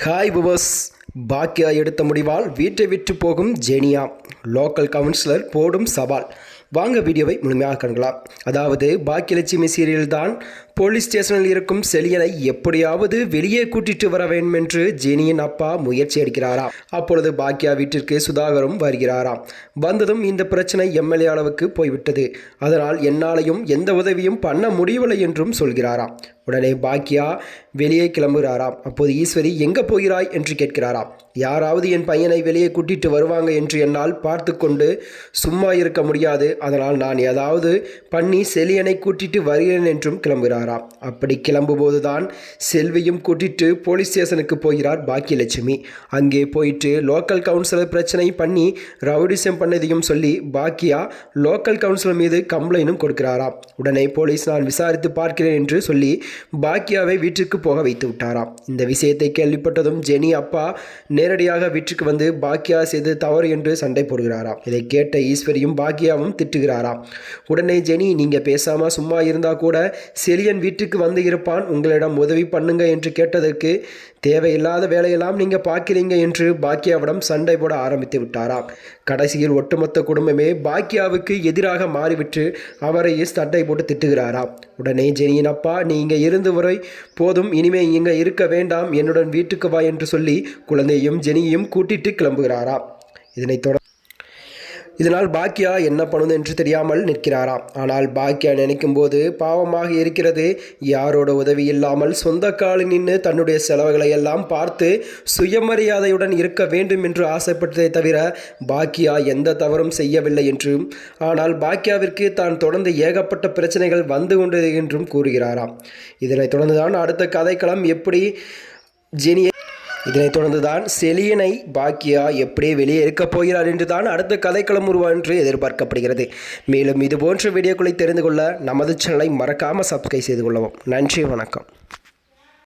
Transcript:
Hi புபஸ். பாக்கியா எடுத்த முடிவால் வீட்டை விட்டு போகும் ஜெனியா. லோக்கல் கவுன்சிலர் போடும் சவால். வாங்க வீடியோவை முழுமையாக காணலாம். அதாவது பாக்கியலட்சுமி சீரியல் தான் போலீஸ் ஸ்டேஷனில் இருக்கும் செலியனை எப்படியாவது வெளியே கூட்டிட்டு வர வேண்டும் என்று ஜெனியின் அப்பா முயற்சி எடுக்கிறாராம். அப்பொழுது பாக்கியா வீட்டிற்கு சுதாகரும் வருகிறாராம். வந்ததும் இந்த பிரச்சனை எம்எல்ஏ அளவுக்கு போய்விட்டது, அதனால் என்னாலையும் எந்த உதவியும் பண்ண முடியவில்லை என்றும் சொல்கிறாராம். உடனே பாக்கியா வெளியே கிளம்புகிறாராம். அப்போது ஈஸ்வரி எங்கே போகிறாய் என்று கேட்கிறாராம். யாராவது என் பையனை வெளியே கூட்டிட்டு வருவாங்க என்று என்னால் பார்த்து கொண்டு சும்மா இருக்க முடியாது, அதனால் நான் ஏதாவது பண்ணி செலியனை கூட்டிட்டு வருகிறேன் என்றும் கிளம்புகிறாராம். அப்படி கிளம்பும்போது தான் செல்வியும் கூட்டிட்டு போலீஸ் ஸ்டேஷனுக்கு போகிறார் பாக்கியலட்சுமி. அங்கே போயிட்டு லோக்கல் கவுன்சிலர் பிரச்சனை பண்ணி ரவுடிசம் பண்ணதையும் சொல்லி பாக்கியா லோக்கல் கவுன்சிலர் மீது கம்ப்ளைண்டும் கொடுக்கிறாராம். உடனே போலீஸ் நான் விசாரித்து பார்க்கிறேன் என்று சொல்லி பாக்கியாவை வீட்டுக்கு போக வைத்து விட்டாராம். இந்த விஷயத்தை கேள்விப்பட்டதும் ஜெனி அப்பா நேரடியாக வீட்டுக்கு வந்து பாக்கியா செய்து தவறு என்று சண்டை போடுகிறாராம். இதை கேட்ட ஈஸ்வரியும் பாக்கியாவும் திட்டுகிறாராம். உடனே ஜெனி நீங்க பேசாம சும்மா இருந்தா கூட செலியன் வீட்டுக்கு வந்து இருப்பான், உங்களிடம் உதவி பண்ணுங்க என்று கேட்டதற்கு தேவையில்லாத வேலையெல்லாம் நீங்க பார்க்கிறீங்க என்று பாக்கியாவிடம் சண்டை போட ஆரம்பித்து விட்டாராம். கடைசியில் ஒட்டுமொத்த குடும்பமே பாக்கியாவுக்கு எதிராக மாறிவிட்டு அவரை சண்டை போட்டு திட்டுகிறாராம். உடனே ஜெனியின் அப்பா நீ இங்கே இருந்து வரை போதும், இனிமே இங்கே இருக்க வேண்டாம், என்னுடன் வீட்டுக்கு வா என்று சொல்லி குழந்தையும் ஜெனியையும் கூட்டிட்டு கிளம்புகிறாராம். இதனால் பாக்கியா என்ன பண்ணுது என்று தெரியாமல் நிற்கிறாராம். ஆனால் பாக்கியா நினைக்கும் போது பாவமாக இருக்கிறது. யாரோட உதவி இல்லாமல் சொந்த காலில் நின்று தன்னுடைய செலவுகளை எல்லாம் பார்த்து சுயமரியாதையுடன் இருக்க வேண்டும் என்று ஆசைப்பட்டதை தவிர பாக்கியா எந்த தவறும் செய்யவில்லை என்றும், ஆனால் பாக்கியாவிற்கு தான் தொடர்ந்து ஏகப்பட்ட பிரச்சனைகள் வந்து கொண்டது என்றும் கூறுகிறாராம். இதனைத் தொடர்ந்துதான் அடுத்த கதைக்களம் எப்படி ஜெனியை இதனைத் தொடர்ந்துதான் செலியனை பாக்கியா எப்படி வெளியே இருக்கப் போகிறார் என்று தான் அடுத்த கதைக்களம் உருவான் என்று எதிர்பார்க்கப்படுகிறது. மேலும் இது போன்ற வீடியோக்களை தெரிந்து கொள்ள நமது சேனலை மறக்காமல் சப்ஸ்கிரைப் செய்து கொள்ளவும். நன்றி, வணக்கம்.